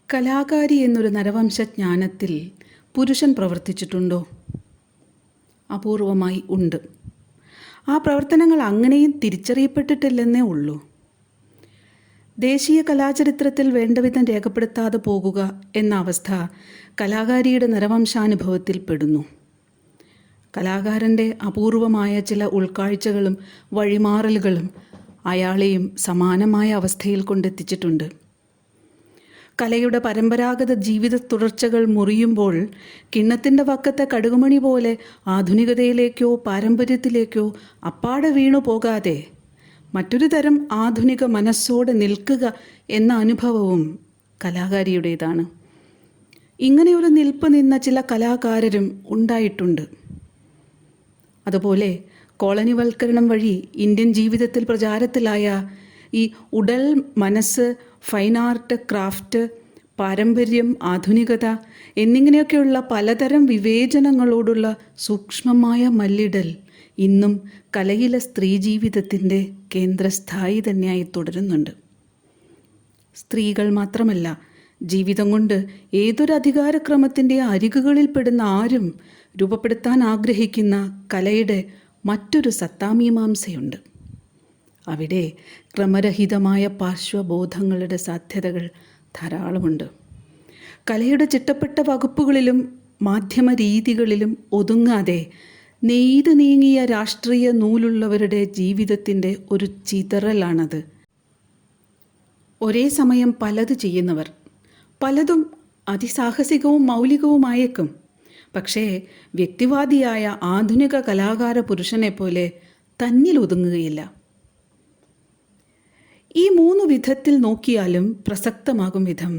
കലാകാരി എന്നൊരു നരവംശജ്ഞാനത്തിൽ പുരുഷൻ പ്രവർത്തിച്ചിട്ടുണ്ടോ? അപൂർവമായി ഉണ്ട്. ആ പ്രവർത്തനങ്ങൾ അങ്ങനെയും തിരിച്ചറിയപ്പെട്ടിട്ടില്ലെന്നേ ഉള്ളൂ. ദേശീയ കലാചരിത്രത്തിൽ വേണ്ടവിധം രേഖപ്പെടുത്താതെ പോകുക എന്ന അവസ്ഥ കലാകാരിയുടെ നരവംശാനുഭവത്തിൽ പെടുന്നു. കലാകാരൻ്റെ അപൂർവമായ ചില ഉൾക്കാഴ്ചകളും വഴിമാറലുകളും അയാളെയും സമാനമായ അവസ്ഥയിൽ കൊണ്ടെത്തിച്ചിട്ടുണ്ട്. കലയുടെ പരമ്പരാഗത ജീവിത തുടർച്ചകൾ മുറിയുമ്പോൾ കിണ്ണത്തിൻ്റെ വക്കത്തെ കടുകുമണി പോലെ ആധുനികതയിലേക്കോ പാരമ്പര്യത്തിലേക്കോ അപ്പാടെ വീണു പോകാതെ മറ്റൊരു തരം ആധുനിക മനസ്സോടെ നിൽക്കുക എന്ന അനുഭവവും കലാകാരിയുടേതാണ്. ഇങ്ങനെയൊരു നിൽപ്പ് നിന്ന ചില കലാകാരരും ഉണ്ടായിട്ടുണ്ട്. അതുപോലെ കോളനിവൽക്കരണം വഴി ഇന്ത്യൻ ജീവിതത്തിൽ പ്രചാരത്തിലായ ഈ ഉടൽ, മനസ്സ്, ഫൈൻ ആർട്ട്, ക്രാഫ്റ്റ്, പാരമ്പര്യം, ആധുനികത എന്നിങ്ങനെയൊക്കെയുള്ള പലതരം വിവേചനങ്ങളോടുള്ള സൂക്ഷ്മമായ മല്ലിടൽ ഇന്നും കലയിലെ സ്ത്രീ ജീവിതത്തിൻ്റെ കേന്ദ്രസ്ഥായി തന്നെയായി തുടരുന്നുണ്ട്. സ്ത്രീകൾ മാത്രമല്ല, ജീവിതം കൊണ്ട് ഏതൊരു അധികാരക്രമത്തിൻ്റെ അരികുകളിൽ പെടുന്ന ആരും രൂപപ്പെടുത്താൻ ആഗ്രഹിക്കുന്ന കലയുടെ മറ്റൊരു സത്താമീമാംസയുണ്ട്. അവിടെ ക്രമരഹിതമായ പാർശ്വബോധങ്ങളുടെ സാധ്യതകൾ ധാരാളമുണ്ട്. കലയുടെ ചിട്ടപ്പെട്ട വകുപ്പുകളിലും മാധ്യമ രീതികളിലും ഒതുങ്ങാതെ നെയ്ത് നീങ്ങിയ രാഷ്ട്രീയ നൂലുള്ളവരുടെ ജീവിതത്തിൻ്റെ ഒരു ചിതറലാണത്. ഒരേ സമയം പലത് ചെയ്യുന്നവർ, പലതും അതിസാഹസികവും മൗലികവുമായേക്കും. പക്ഷേ വ്യക്തിവാദിയായ ആധുനിക കലാകാര പുരുഷനെ പോലെ തന്നിൽ ഒതുങ്ങുകയില്ല. ഈ മൂന്ന് വിധത്തിൽ നോക്കിയാലും പ്രസക്തമാകും വിധം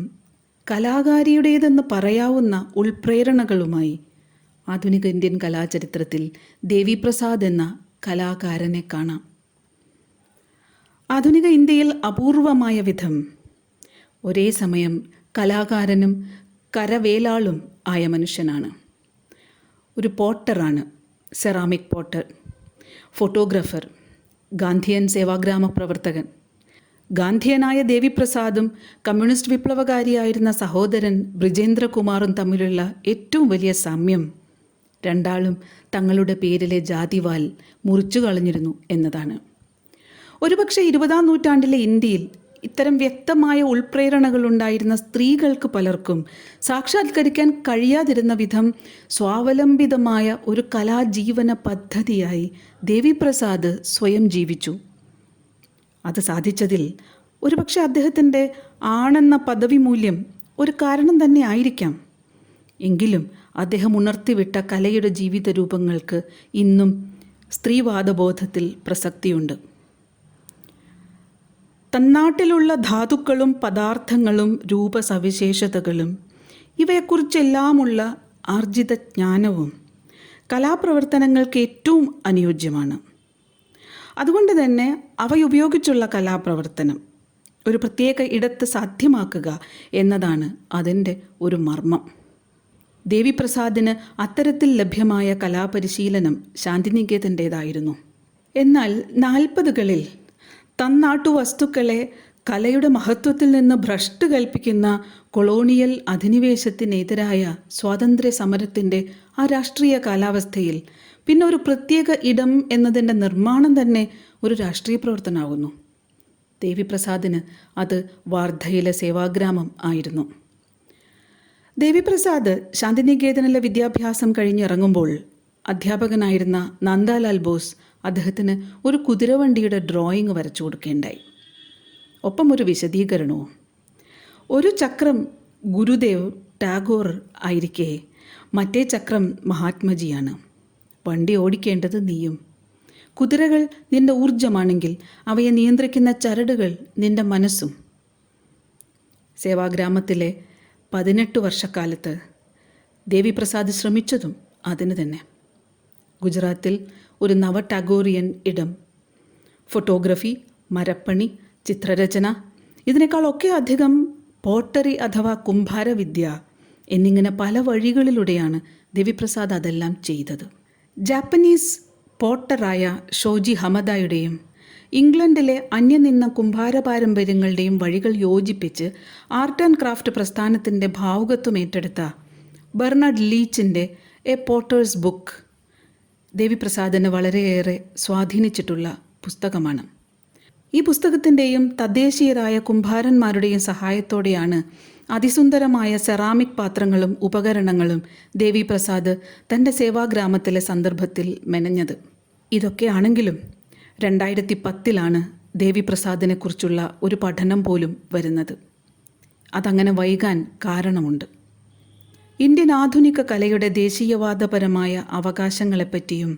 കലാകാരിയുടേതെന്ന് പറയാവുന്ന ഉൾപ്രേരണകളുമായി ആധുനിക ഇന്ത്യൻ കലാചരിത്രത്തിൽ ദേവിപ്രസാദ് എന്ന കലാകാരനെ കാണാം. ആധുനിക ഇന്ത്യയിൽ അപൂർവമായ വിധം ഒരേ സമയം കലാകാരനും കരവേലാളും ആയ മനുഷ്യനാണ്. ഒരു പോട്ടറാണ്, സെറാമിക് പോട്ടർ, ഫോട്ടോഗ്രാഫർ, ഗാന്ധിയൻ സേവാഗ്രാമ പ്രവർത്തകൻ. ഗാന്ധിയനായ ദേവിപ്രസാദും കമ്മ്യൂണിസ്റ്റ് വിപ്ലവകാരിയായിരുന്ന സഹോദരൻ ബ്രിജേന്ദ്രകുമാറും തമ്മിലുള്ള ഏറ്റവും വലിയ സാമ്യം രണ്ടാളും തങ്ങളുടെ പേരിലെ ജാതിവാൽ മുറിച്ചു കളഞ്ഞിരുന്നു എന്നതാണ്. ഒരുപക്ഷെ 20-ാം നൂറ്റാണ്ടിലെ ഇന്ത്യയിൽ ഇത്തരം വ്യക്തമായ ഉൾപ്രേരണകളുണ്ടായിരുന്ന സ്ത്രീകൾക്ക് പലർക്കും സാക്ഷാത്കരിക്കാൻ കഴിയാതിരുന്ന വിധം സ്വാവലംബിതമായ ഒരു കലാജീവന പദ്ധതിയായി ദേവിപ്രസാദ് സ്വയം ജീവിച്ചു. അത് സാധിച്ചതിൽ ഒരുപക്ഷെ അദ്ദേഹത്തിൻ്റെ ആണെന്ന പദവി മൂല്യം ഒരു കാരണം തന്നെ ആയിരിക്കാം. എങ്കിലും അദ്ദേഹം ഉണർത്തിവിട്ട കലയുടെ ജീവിത രൂപങ്ങൾക്ക് ഇന്നും സ്ത്രീവാദബോധത്തിൽ പ്രസക്തിയുണ്ട്. തന്നാട്ടിലുള്ള ധാതുക്കളും പദാർത്ഥങ്ങളും രൂപസവിശേഷതകളും ഇവയെക്കുറിച്ചെല്ലാമുള്ള ആർജിത ജ്ഞാനവും കലാപ്രവർത്തനങ്ങൾക്ക് ഏറ്റവും അനുയോജ്യമാണ്. അതുകൊണ്ട് തന്നെ അവയുപയോഗിച്ചുള്ള കലാപ്രവർത്തനം ഒരു പ്രത്യേക ഇടത്ത് സാധ്യമാക്കുക എന്നതാണ് അതിൻ്റെ ഒരു മർമ്മം. ദേവിപ്രസാദിന് അത്തരത്തിൽ ലഭ്യമായ കലാപരിശീലനം ശാന്തിനികേതൻ്റേതായിരുന്നു. എന്നാൽ 40കളിൽ തന്നാട്ടു വസ്തുക്കളെ കലയുടെ മഹത്വത്തിൽ നിന്ന് ഭ്രഷ്ട് കൽപ്പിക്കുന്ന കൊളോണിയൽ അധിനിവേശത്തിനെതിരായ സ്വാതന്ത്ര്യ സമരത്തിൻ്റെ ആ രാഷ്ട്രീയ കാലാവസ്ഥയിൽ പിന്നെ ഒരു പ്രത്യേക ഇടം എന്നതിൻ്റെ നിർമ്മാണം തന്നെ ഒരു രാഷ്ട്രീയ പ്രവർത്തനമാകുന്നു. ദേവിപ്രസാദിന് അത് വാർധയിലെ സേവാഗ്രാമം ആയിരുന്നു. ദേവിപ്രസാദ് ശാന്തിനികേതനിലെ വിദ്യാഭ്യാസം കഴിഞ്ഞിറങ്ങുമ്പോൾ അധ്യാപകനായിരുന്ന നന്ദാലാൽ ബോസ് അദ്ദേഹത്തിന് ഒരു കുതിരവണ്ടിയുടെ ഡ്രോയിങ് വരച്ചു കൊടുക്കുകയുണ്ടായി. ഒപ്പം ഒരു വിശദീകരണവും. ഒരു ചക്രം ഗുരുദേവ് ടാഗോർ ആയിരിക്കെ മറ്റേ ചക്രം മഹാത്മജിയാണ്. വണ്ടി ഓടിക്കേണ്ടത് നീയും. കുതിരകൾ നിന്റെ ഊർജമാണെങ്കിൽ അവയെ നിയന്ത്രിക്കുന്ന ചരടുകൾ നിന്റെ മനസ്സും. സേവാഗ്രാമത്തിലെ 18 വർഷക്കാലത്ത് ദേവിപ്രസാദ് ശ്രമിച്ചതും അതിന് തന്നെ. ഗുജറാത്തിൽ ഒരു നവ ടാഗോറിയൻ ഇടം, ഫോട്ടോഗ്രഫി, മരപ്പണി, ചിത്രരചന, ഇതിനേക്കാളൊക്കെ അധികം പോട്ടറി അഥവാ കുംഭാരവിദ്യ എന്നിങ്ങനെ പല വഴികളിലൂടെയാണ് ദേവിപ്രസാദ് അതെല്ലാം ചെയ്തത്. ജാപ്പനീസ് പോട്ടറായ ഷോജി ഹമദയുടെയും ഇംഗ്ലണ്ടിലെ അന്യനിന്ന കുംഭാര പാരമ്പര്യങ്ങളുടെയും വഴികൾ യോജിപ്പിച്ച് ആർട്ട് ആൻഡ് ക്രാഫ്റ്റ് പ്രസ്ഥാനത്തിൻ്റെ ഭാവുകത്വം ഏറ്റെടുത്ത ബെർണഡ് ലീച്ചിൻ്റെ എ പോട്ടേഴ്സ് ബുക്ക് ദേവിപ്രസാദിനെ വളരെയേറെ സ്വാധീനിച്ചിട്ടുള്ള പുസ്തകമാണ്. ഈ പുസ്തകത്തിൻ്റെയും തദ്ദേശീയരായ കുംഭാരന്മാരുടെയും സഹായത്തോടെയാണ് അതിസുന്ദരമായ സെറാമിക് പാത്രങ്ങളും ഉപകരണങ്ങളും ദേവിപ്രസാദ് തൻ്റെ സേവാഗ്രാമത്തിലെ സന്ദർഭത്തിൽ മെനഞ്ഞത്. ഇതൊക്കെയാണെങ്കിലും 2010 ദേവിപ്രസാദിനെക്കുറിച്ചുള്ള ഒരു പഠനം പോലും വരുന്നത്. അതങ്ങനെ വൈകാൻ കാരണമുണ്ട്. ഇന്ത്യൻ ആധുനിക കലയുടെ ദേശീയവാദപരമായ അവകാശങ്ങളെപ്പറ്റിയും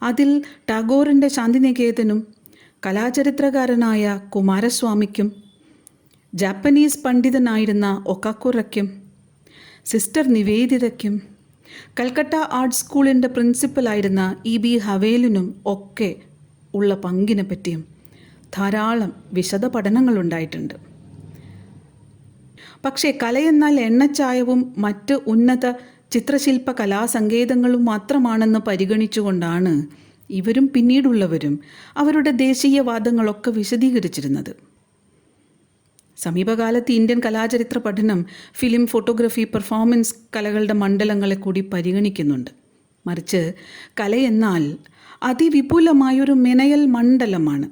അതിൽ ടാഗോറിൻ്റെ ശാന്തിനികേതനും കലാചരിത്രകാരനായ കുമാരസ്വാമിക്കും ജാപ്പനീസ് പണ്ഡിതനായിരുന്ന ഒക്കാക്കുറയ്ക്കും സിസ്റ്റർ നിവേദിതയ്ക്കും കൽക്കട്ട ആർട്ട് സ്കൂളിൻ്റെ പ്രിൻസിപ്പലായിരുന്ന EB ഹവേലിനും ഒക്കെ ഉള്ള പങ്കിനെ പറ്റിയും ധാരാളം വിശദ പഠനങ്ങളുണ്ടായിട്ടുണ്ട്. പക്ഷേ കലയെന്നാൽ എണ്ണച്ചായവും മറ്റ് ഉന്നത ചിത്രശില്പ കലാസങ്കേതങ്ങളും മാത്രമാണെന്ന് പരിഗണിച്ചുകൊണ്ടാണ് ഇവരും പിന്നീടുള്ളവരും അവരുടെ ദേശീയവാദങ്ങളൊക്കെ വിശദീകരിച്ചിരുന്നത്. സമീപകാലത്ത് ഇന്ത്യൻ കലാചരിത്ര പഠനം ഫിലിം, ഫോട്ടോഗ്രഫി, പെർഫോമൻസ് കലകളുടെ മണ്ഡലങ്ങളെ കൂടി പരിഗണിക്കുന്നുണ്ട്. മറിച്ച് കലയെന്നാൽ അതിവിപുലമായൊരു മെനയൽ മണ്ഡലമാണ്.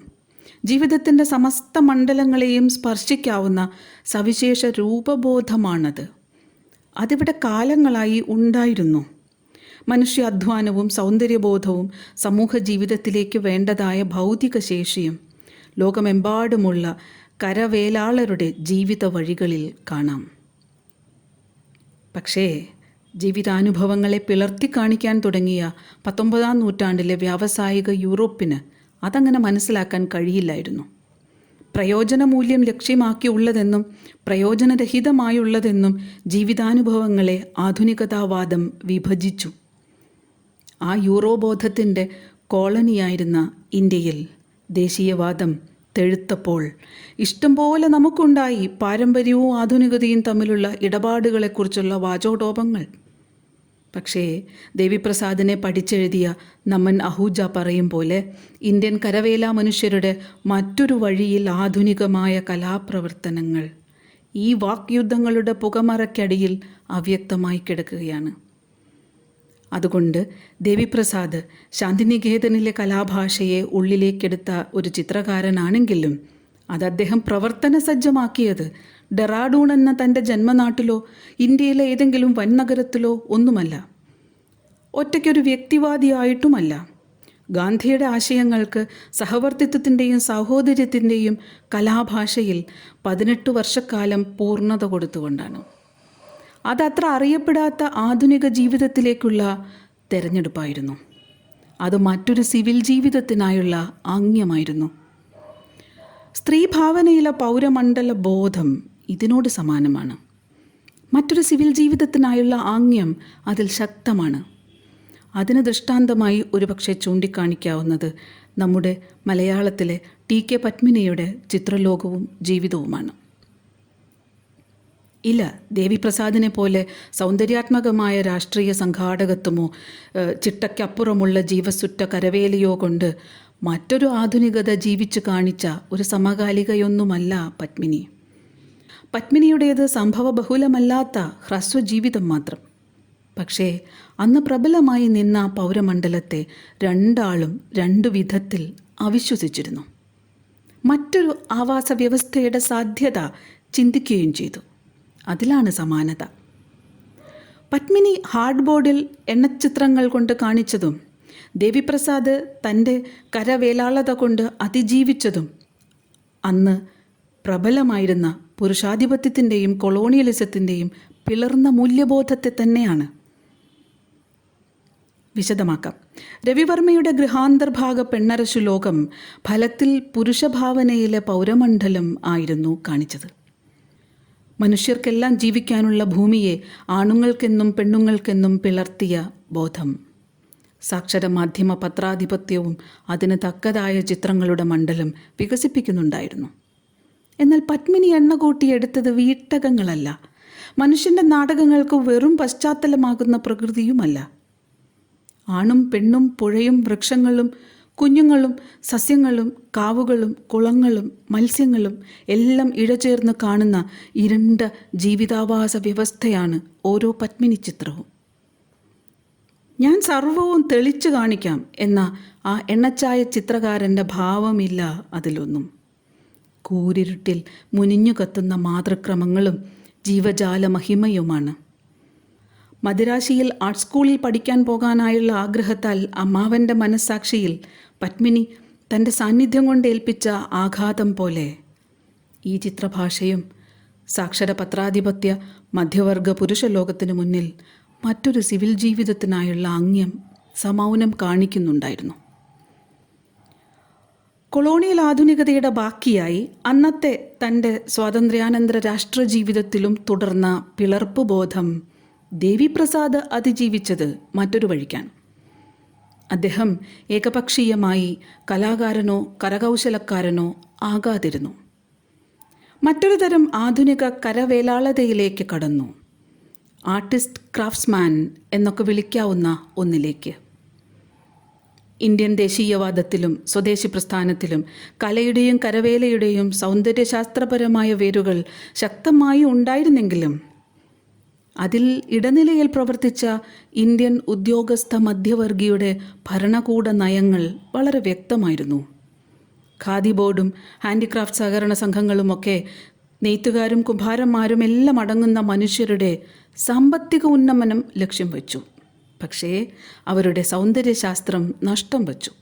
ജീവിതത്തിൻ്റെ സമസ്ത മണ്ഡലങ്ങളെയും സ്പർശിക്കാവുന്ന സവിശേഷ രൂപബോധമാണത്. അതിവിടെ കാലങ്ങളായി ഉണ്ടായിരുന്നു. മനുഷ്യ അധ്വാനവും സൗന്ദര്യബോധവും സമൂഹ ജീവിതത്തിലേക്ക് വേണ്ടതായ ഭൗതിക ശേഷിയും ലോകമെമ്പാടുമുള്ള കരവേലാളരുടെ ജീവിത വഴികളിൽ കാണാം. പക്ഷേ ജീവിതാനുഭവങ്ങളെ പിളർത്തി കാണിക്കാൻ തുടങ്ങിയ 19-ാം നൂറ്റാണ്ടിലെ വ്യാവസായിക യൂറോപ്പിന് അതങ്ങനെ മനസ്സിലാക്കാൻ കഴിയില്ലായിരുന്നു. പ്രയോജനമൂല്യം ലക്ഷ്യമാക്കിയുള്ളതെന്നും പ്രയോജനരഹിതമായുള്ളതെന്നും ജീവിതാനുഭവങ്ങളെ ആധുനികതാവാദം വിഭജിച്ചു. ആ യൂറോബോധത്തിൻ്റെ കോളനിയായിരുന്ന ഇന്ത്യയിൽ ദേശീയവാദം തെഴുത്തപ്പോൾ ഇഷ്ടംപോലെ നമുക്കുണ്ടായി പാരമ്പര്യവും ആധുനികതയും തമ്മിലുള്ള ഇടപാടുകളെക്കുറിച്ചുള്ള വാചോടോപങ്ങൾ. പക്ഷേ ദേവിപ്രസാദിനെ പഠിച്ചെഴുതിയ നമ്മൻ അഹൂജ പറയും പോലെ ഇന്ത്യൻ കരവേല മനുഷ്യരുടെ മറ്റൊരു വഴിയിൽ ആധുനികമായ കലാപ്രവർത്തനങ്ങൾ ഈ വാക്യുദ്ധങ്ങളുടെ പുകമറയ്ക്കടിയിൽ അവ്യക്തമായി കിടക്കുകയാണ്. അതുകൊണ്ട് ദേവിപ്രസാദ് ശാന്തിനികേതനിലെ കലാഭാഷയെ ഉള്ളിലേക്കെടുത്ത ഒരു ചിത്രകാരനാണെങ്കിലും അത് അദ്ദേഹം പ്രവർത്തന സജ്ജമാക്കിയത് ഡെറാഡൂൺ എന്ന തൻ്റെ ജന്മനാട്ടിലോ ഇന്ത്യയിലെ ഏതെങ്കിലും വൻ നഗരത്തിലോ ഒന്നുമല്ല. ഒറ്റയ്ക്കൊരു വ്യക്തിവാദിയായിട്ടുമല്ല. ഗാന്ധിയുടെ ആശയങ്ങൾക്ക് സഹവർത്തിത്വത്തിൻ്റെയും സാഹോദര്യത്തിൻ്റെയും കലാഭാഷയിൽ 18 വർഷക്കാലം പൂർണ്ണത കൊടുത്തുകൊണ്ടാണ്. അതത്ര അറിയപ്പെടാത്ത ആധുനിക ജീവിതത്തിലേക്കുള്ള തെരഞ്ഞെടുപ്പായിരുന്നു. അത് മറ്റൊരു സിവിൽ ജീവിതത്തിനായുള്ള ആംഗ്യമായിരുന്നു. സ്ത്രീഭാവനയിലെ പൗരമണ്ഡല ബോധം ഇതിനോട് സമാനമാണ്. മറ്റൊരു സിവിൽ ജീവിതത്തിനായുള്ള ആംഗ്യം അതിൽ ശക്തമാണ്. അതിന് ദൃഷ്ടാന്തമായി ഒരുപക്ഷെ ചൂണ്ടിക്കാണിക്കാവുന്നത് നമ്മുടെ മലയാളത്തിലെ TK പത്മിനിയുടെ ചിത്രലോകവും ജീവിതവുമാണ്. ഇല്ല, ദേവിപ്രസാദിനെ പോലെ സൗന്ദര്യാത്മകമായ രാഷ്ട്രീയ സംഘാടകത്വമോ ചിട്ടയ്ക്കപ്പുറമുള്ള ജീവസുറ്റ കരവേലയോ കൊണ്ട് മറ്റൊരു ആധുനികത ജീവിച്ചു കാണിച്ച ഒരു സമകാലികയൊന്നുമല്ല പത്മിനി. പത്മിനിയുടേത് സംഭവബഹുലമല്ലാത്ത ഹ്രസ്വജീവിതം മാത്രം. പക്ഷേ അന്ന് പ്രബലമായി നിന്ന പൗരമണ്ഡലത്തെ രണ്ടാളും രണ്ടു വിധത്തിൽ അവിശ്വസിച്ചിരുന്നു. മറ്റൊരു ആവാസ വ്യവസ്ഥയുടെ സാധ്യത ചിന്തിക്കുകയും ചെയ്തു. അതിലാണ് സമാനത. പത്മിനി ഹാർഡ് ബോർഡിൽ എണ്ണച്ചിത്രങ്ങൾ കൊണ്ട് കാണിച്ചതും ദേവിപ്രസാദ് തൻ്റെ കരവേലാളത കൊണ്ട് അതിജീവിച്ചതും അന്ന് പ്രബലമായിരുന്ന പുരുഷാധിപത്യത്തിൻ്റെയും കൊളോണിയലിസത്തിൻ്റെയും പിളർന്ന മൂല്യബോധത്തെ തന്നെയാണ്. വിശദമാക്കാം. രവിവർമ്മയുടെ ഗൃഹാന്തർഭാഗ പെണ്ണരശു ലോകം ഫലത്തിൽ പുരുഷഭാവനയിലെ പൗരമണ്ഡലം ആയിരുന്നു കാണിച്ചത്. മനുഷ്യർക്കെല്ലാം ജീവിക്കാനുള്ള ഭൂമിയെ ആണുങ്ങൾക്കെന്നും പെണ്ണുങ്ങൾക്കെന്നും പിളർത്തിയ ബോധം. സാക്ഷര മാധ്യമ പത്രാധിപത്യവും അതിന് തക്കതായ ചിത്രങ്ങളുടെ മണ്ഡലം വികസിപ്പിക്കുന്നുണ്ടായിരുന്നു. എന്നാൽ പത്മിനി എണ്ണ കൂട്ടിയെടുത്തത് വീട്ടകങ്ങളല്ല, മനുഷ്യൻ്റെ നാടകങ്ങൾക്ക് വെറും പശ്ചാത്തലമാകുന്ന പ്രകൃതിയുമല്ല. ആണും പെണ്ണും പുഴയും വൃക്ഷങ്ങളും കുഞ്ഞുങ്ങളും സസ്യങ്ങളും കാവുകളും കുളങ്ങളും മത്സ്യങ്ങളും എല്ലാം ഇഴചേർന്ന് കാണുന്ന ഇരുണ്ട ജീവിതാവാസ വ്യവസ്ഥയാണ് ഓരോ പത്മിനി ചിത്രവും. ഞാൻ സർവവും തെളിച്ചു കാണിക്കാം എന്ന ആ എണ്ണച്ചായ ചിത്രകാരൻ്റെ ഭാവമില്ല അതിലൊന്നും. കൂരിരുട്ടിൽ മുനിഞ്ഞു കത്തുന്ന മാതൃക്രമങ്ങളും ജീവജാല മഹിമയുമാണ്. മദിരാശിയിൽ ആർട്ട് സ്കൂളിൽ പഠിക്കാൻ പോകാനായുള്ള ആഗ്രഹത്താൽ അമ്മാവൻ്റെ മനസ്സാക്ഷിയിൽ പത്മിനി തൻ്റെ സാന്നിധ്യം കൊണ്ട് ഏൽപ്പിച്ച ആഘാതം പോലെ ഈ ചിത്രഭാഷയും സാക്ഷര പത്രാധിപത്യ മധ്യവർഗ പുരുഷ ലോകത്തിനു മുന്നിൽ മറ്റൊരു സിവിൽ ജീവിതത്തിനായുള്ള ആംഗ്യം സമൗനം കാണിക്കുന്നുണ്ടായിരുന്നു. കൊളോണിയൽ ആധുനികതയുടെ ബാക്കിയായി അന്നത്തെ തൻ്റെ സ്വാതന്ത്ര്യാനന്തര രാഷ്ട്രജീവിതത്തിലും തുടർന്ന പിളർപ്പ് ബോധം ദേവിപ്രസാദ് അതിജീവിച്ചത് മറ്റൊരു വഴിക്കാണ്. അദ്ദേഹം ഏകപക്ഷീയമായി കലാകാരനോ കരകൗശലക്കാരനോ ആകാതിരുന്നു. മറ്റൊരു തരം ആധുനിക കരവേലാളതയിലേക്ക് കടന്നു. ആർട്ടിസ്റ്റ് ക്രാഫ്റ്റ്സ്മാൻ എന്നൊക്കെ വിളിക്കാവുന്ന ഒന്നിലേക്ക്. ഇന്ത്യൻ ദേശീയവാദത്തിലും സ്വദേശി പ്രസ്ഥാനത്തിലും കലയുടെയും കരവേലയുടെയും സൗന്ദര്യശാസ്ത്രപരമായ വേരുകൾ ശക്തമായി ഉണ്ടായിരുന്നെങ്കിലും അതിൽ ഇടനിലയിൽ പ്രവർത്തിച്ച ഇന്ത്യൻ ഉദ്യോഗസ്ഥ മധ്യവർഗീയുടെ ഭരണകൂട നയങ്ങൾ വളരെ വ്യക്തമായിരുന്നു. ഖാദി ബോർഡും ഹാൻഡിക്രാഫ്റ്റ് സഹകരണ സംഘങ്ങളുമൊക്കെ നെയ്ത്തുകാരും കുംഭാരന്മാരും എല്ലാം അടങ്ങുന്ന മനുഷ്യരുടെ സാമ്പത്തിക ഉന്നമനം ലക്ഷ്യം വച്ചു. പക്ഷേ അവരുടെ സൗന്ദര്യശാസ്ത്രം നഷ്ടം വച്ചു.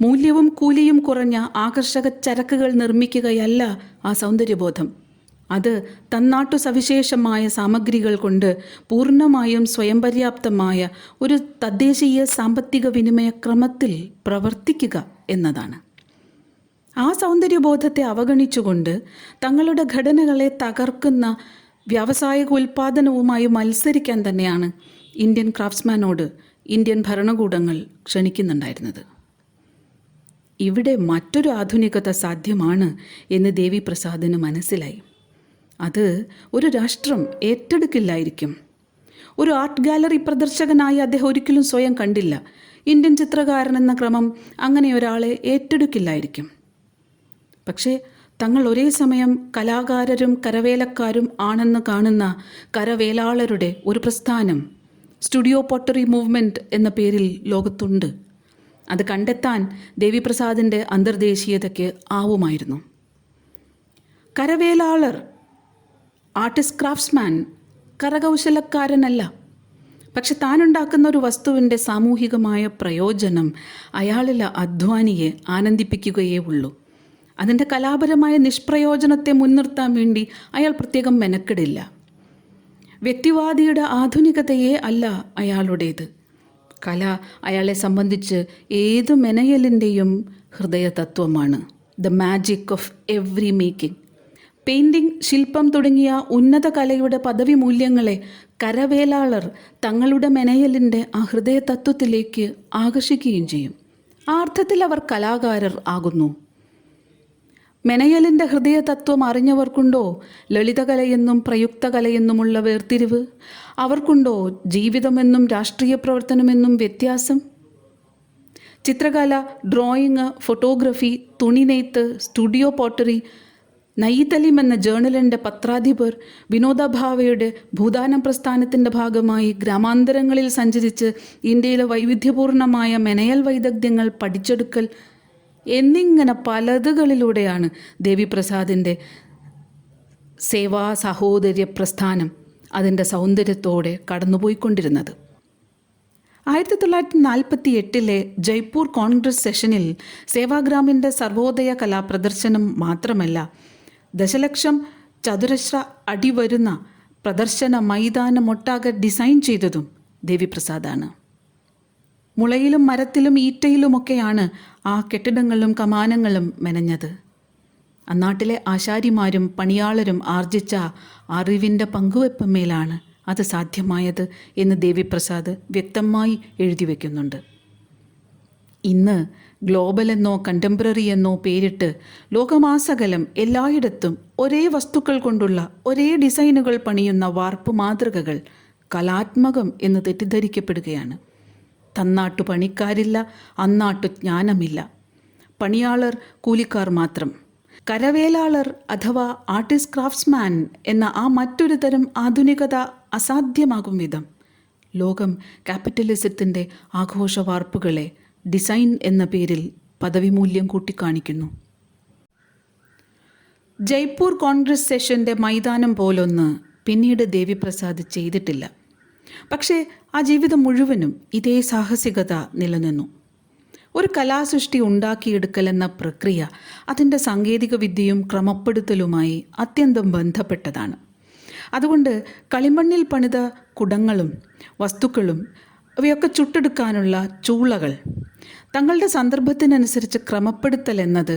മൂല്യവും കൂലിയും കുറഞ്ഞ ആകർഷക ചരക്കുകൾ നിർമ്മിക്കുകയല്ല ആ സൗന്ദര്യബോധം. അത് തന്നാട്ടു സവിശേഷമായ സാമഗ്രികൾ കൊണ്ട് പൂർണ്ണമായും സ്വയം പര്യാപ്തമായ ഒരു തദ്ദേശീയ സാമ്പത്തിക വിനിമയ ക്രമത്തിൽ പ്രവർത്തിക്കുക എന്നതാണ്. ആ സൗന്ദര്യബോധത്തെ അവഗണിച്ചുകൊണ്ട് തങ്ങളുടെ ഘടനകളെ തകർക്കുന്ന വ്യാവസായിക ഉൽപ്പാദനവുമായി മത്സരിക്കാൻ തന്നെയാണ് ഇന്ത്യൻ ക്രാഫ്റ്റ്സ്മാനോട് ഇന്ത്യൻ ഭരണകൂടങ്ങൾ ക്ഷണിക്കുന്നുണ്ടായിരുന്നത്. ഇവിടെ മറ്റൊരു ആധുനികത സാധ്യമാണ് എന്ന് ദേവിപ്രസാദിന് മനസ്സിലായി. അത് ഒരു രാഷ്ട്രം ഏറ്റെടുക്കില്ലായിരിക്കും. ഒരു ആർട്ട് ഗാലറി പ്രദർശകനായി അദ്ദേഹം ഒരിക്കലും സ്വയം കണ്ടില്ല. ഇന്ത്യൻ ചിത്രകാരൻ എന്ന ക്രമം അങ്ങനെ ഒരാളെ ഏറ്റെടുക്കില്ലായിരിക്കും. പക്ഷേ തങ്ങൾ ഒരേ സമയം കലാകാരരും കരവേലക്കാരും ആണെന്ന് കാണുന്ന കരവേലാളരുടെ ഒരു പ്രസ്ഥാനം സ്റ്റുഡിയോ പോട്ടറി മൂവ്മെൻറ്റ് എന്ന പേരിൽ ലോകത്തുണ്ട്. അത് കണ്ടെത്താൻ ദേവിപ്രസാദിൻ്റെ അന്തർദേശീയതയ്ക്ക് ആവുമായിരുന്നു. കരവേലാളർ, ആർട്ടിസ്റ്റ് ക്രാഫ്റ്റ്സ്മാൻ കരകൗശലക്കാരനല്ല. പക്ഷെ താനുണ്ടാക്കുന്ന ഒരു വസ്തുവിൻ്റെ സാമൂഹികമായ പ്രയോജനം അയാളിലെ അധ്വാനിയെ ആനന്ദിപ്പിക്കുകയേ ഉള്ളൂ. അതിൻ്റെ കലാപരമായ നിഷ്പ്രയോജനത്തെ മുൻനിർത്താൻ വേണ്ടി അയാൾ പ്രത്യേകം മെനക്കെടില്ല. വ്യക്തിവാദിയുടെ ആധുനികതയെ അല്ല അയാളുടേത്. കല അയാളെ സംബന്ധിച്ച് ഏതു മെനയലിൻ്റെയും ഹൃദയതത്വമാണ്. The magic of every making. Painting, ശില്പം തുടങ്ങിയ ഉന്നത കലയുടെ പദവി മൂല്യങ്ങളെ കരവേലാളർ തങ്ങളുടെ മെനയലിൻ്റെ ആ ഹൃദയതത്വത്തിലേക്ക് ആകർഷിക്കുകയും ചെയ്യും. ആ അർത്ഥത്തിൽ അവർ കലാകാരർ ആകുന്നു. മെനയലിൻ്റെ ഹൃദയതത്വം അറിഞ്ഞവർക്കുണ്ടോ ലളിതകലയെന്നും പ്രയുക്തകലയെന്നുമുള്ള വേർതിരിവ്? അവർക്കുണ്ടോ ജീവിതമെന്നും രാഷ്ട്രീയ പ്രവർത്തനമെന്നും വ്യത്യാസം? ചിത്രകല, ഡ്രോയിങ്, ഫോട്ടോഗ്രഫി, തുണിനെയ്ത്ത്, സ്റ്റുഡിയോ പോട്ടറി, നയ്യിത്തലീം എന്ന ജേർണലിൻ്റെ പത്രാധിപർ, വിനോദ ഭാവെയുടെ ഭൂദാനം പ്രസ്ഥാനത്തിൻ്റെ ഭാഗമായി ഗ്രാമാന്തരങ്ങളിൽ സഞ്ചരിച്ച് ഇന്ത്യയിലെ വൈവിധ്യപൂർണമായ മെനയൽ വൈദഗ്ധ്യങ്ങൾ പഠിച്ചെടുക്കൽ എന്നിങ്ങനെ പലതുകളിലൂടെയാണ് ദേവിപ്രസാദിൻ്റെ സേവാ സാഹോദര്യ പ്രസ്ഥാനം അതിൻ്റെ സൗന്ദര്യത്തോടെ കടന്നുപോയിക്കൊണ്ടിരുന്നത്. 1948 ജയ്പൂർ കോൺഗ്രസ് സെഷനിൽ സേവാഗ്രാമിൻ്റെ സർവോദയ കലാപ്രദർശനം മാത്രമല്ല, ദശലക്ഷം ചതുരശ്ര അടി വരുന്ന പ്രദർശന മൈതാനമൊട്ടാകെ ഡിസൈൻ ചെയ്തതും ദേവിപ്രസാദാണ്. മുളയിലും മരത്തിലും ഈറ്റയിലുമൊക്കെയാണ് ആ കെട്ടിടങ്ങളും കമാനങ്ങളും മെനഞ്ഞത്. അന്നാട്ടിലെ ആശാരിമാരും പണിയാളരും ആർജിച്ച അറിവിൻ്റെ പങ്കുവെപ്പമേലാണ് അത് സാധ്യമായത് എന്ന് ദേവിപ്രസാദ് വ്യക്തമായി എഴുതി വയ്ക്കുന്നുണ്ട്. ഇന്ന് ഗ്ലോബൽ എന്നോ കണ്ടംപററി എന്നോ പേരിട്ട് ലോകമാസകലം എല്ലായിടത്തും ഒരേ വസ്തുക്കൾ കൊണ്ടുള്ള ഒരേ ഡിസൈനുകൾ പണിയുന്ന വാർപ്പ് മാതൃകകൾ കലാത്മകം എന്ന് തെറ്റിദ്ധരിക്കപ്പെടുകയാണ്. തന്നാട്ടു പണിക്കാരില്ല, അന്നാട്ടു ജ്ഞാനമില്ല. പണിയാളർ കൂലിക്കാർ മാത്രം. കരവേലാളർ അഥവാ ആർട്ടിസ്റ്റ് ക്രാഫ്റ്റ്സ്മാൻ എന്ന ആ മറ്റൊരു തരം ആധുനികത അസാധ്യമാകും വിധം ലോകം ക്യാപിറ്റലിസത്തിൻ്റെ ആഘോഷവാർപ്പുകളെ ഡിസൈൻ എന്ന പേരിൽ പദവി മൂല്യം കൂട്ടിക്കാണിക്കുന്നു. ജയ്പൂർ കോൺഗ്രസ് സെഷൻ്റെ മൈതാനം പോലൊന്ന് പിന്നീട് ദേവിപ്രസാദ് ചെയ്തിട്ടില്ല. പക്ഷേ ആ ജീവിതം മുഴുവനും ഇതേ സാഹസികത നിലനിന്നു. ഒരു കലാസൃഷ്ടി ഉണ്ടാക്കിയെടുക്കലെന്ന പ്രക്രിയ അതിൻ്റെ സാങ്കേതിക വിദ്യയും ക്രമപ്പെടുത്തലുമായി അത്യന്തം ബന്ധപ്പെട്ടതാണ്. അതുകൊണ്ട് കളിമണ്ണിൽ പണിത കുടങ്ങളും വസ്തുക്കളും അവയൊക്കെ ചുട്ടെടുക്കാനുള്ള ചൂളകൾ തങ്ങളുടെ സന്ദർഭത്തിനനുസരിച്ച് ക്രമപ്പെടുത്തൽ എന്നത്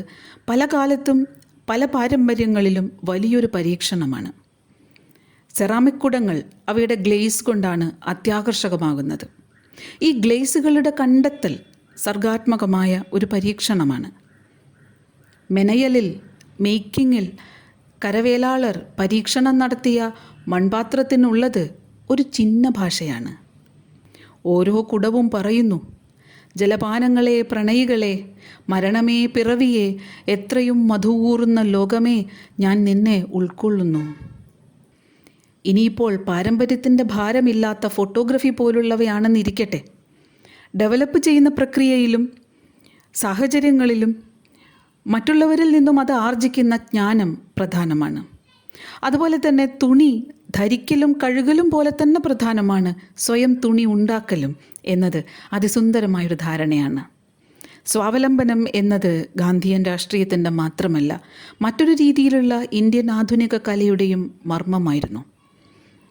പല കാലത്തും പല പാരമ്പര്യങ്ങളിലും വലിയൊരു പരീക്ഷണമാണ്. സെറാമിക് കുടങ്ങൾ അവയുടെ ഗ്ലേസ് കൊണ്ടാണ് അത്യാകർഷകമാകുന്നത്. ഈ ഗ്ലേസുകളുടെ കണ്ടെത്തൽ സർഗാത്മകമായ ഒരു പരീക്ഷണമാണ്. മെനയലിൽ, മേക്കിങ്ങിൽ കരവേലാളർ പരീക്ഷണം നടത്തിയ മൺപാത്രത്തിനുള്ളത് ഒരു ചിഹ്ന ഭാഷയാണ്. ഓരോ കുടവും പറയുന്നു, ജലപാനങ്ങളെ പ്രണയികളെ, മരണമേ പിറവിയെ, എത്രയും മധുകൂറുന്ന ലോകമേ, ഞാൻ നിന്നെ ഉൾക്കൊള്ളുന്നു. ഇനിയിപ്പോൾ പാരമ്പര്യത്തിൻ്റെ ഭാരമില്ലാത്ത ഫോട്ടോഗ്രഫി പോലുള്ളവയാണെന്നിരിക്കട്ടെ, ഡെവലപ്പ് ചെയ്യുന്ന പ്രക്രിയയിലും സാഹചര്യങ്ങളിലും മറ്റുള്ളവരിൽ നിന്നും അത് ആർജിക്കുന്ന ജ്ഞാനം പ്രധാനമാണ്. അതുപോലെ തന്നെ തുണി ധരിക്കലും കഴുകലും പോലെ തന്നെ പ്രധാനമാണ് സ്വയം തുണി ഉണ്ടാക്കലും എന്നത് അതിസുന്ദരമായൊരു ധാരണയാണ്. സ്വാവലംബനം എന്നത് ഗാന്ധിയൻ രാഷ്ട്രീയത്തിൻ്റെ മാത്രമല്ല, മറ്റൊരു രീതിയിലുള്ള ഇന്ത്യൻ ആധുനിക കലയുടെയും മർമ്മമായിരുന്നു.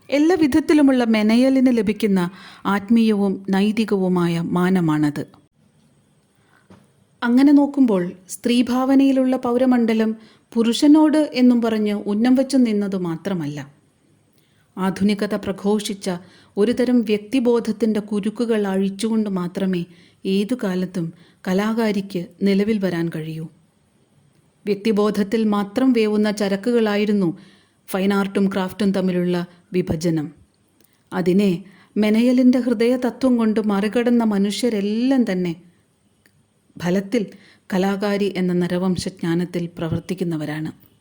എല്ലാ വിധത്തിലുമുള്ള മെനയലിന് ലഭിക്കുന്ന ആത്മീയവും നൈതികവുമായ മാനമാണത്. അങ്ങനെ നോക്കുമ്പോൾ സ്ത്രീഭാവനയിലുള്ള പൗരമണ്ഡലം പുരുഷനോട് എന്നും പറഞ്ഞ് ഉന്നം വെച്ചു നിന്നതു മാത്രമല്ല, ആധുനികത പ്രഘോഷിച്ച ഒരുതരം വ്യക്തിബോധത്തിൻ്റെ കുരുക്കുകൾ അഴിച്ചുകൊണ്ട് മാത്രമേ ഏതു കാലത്തും കലാകാരിക്ക് നിലവിൽ വരാൻ കഴിയൂ. വ്യക്തിബോധത്തിൽ മാത്രം വേവുന്ന ചരക്കുകളായിരുന്നു ഫൈൻ ആർട്ടും ക്രാഫ്റ്റും തമ്മിലുള്ള വിഭജനം. അതിനെ മെനയലിൻ്റെ ഹൃദയതത്വം കൊണ്ട് മറികടന്ന മനുഷ്യരെല്ലാം തന്നെ ഫലത്തിൽ കലാകാരി എന്ന നരവംശജ്ഞാനത്തിൽ പ്രവർത്തിക്കുന്നവരാണ്.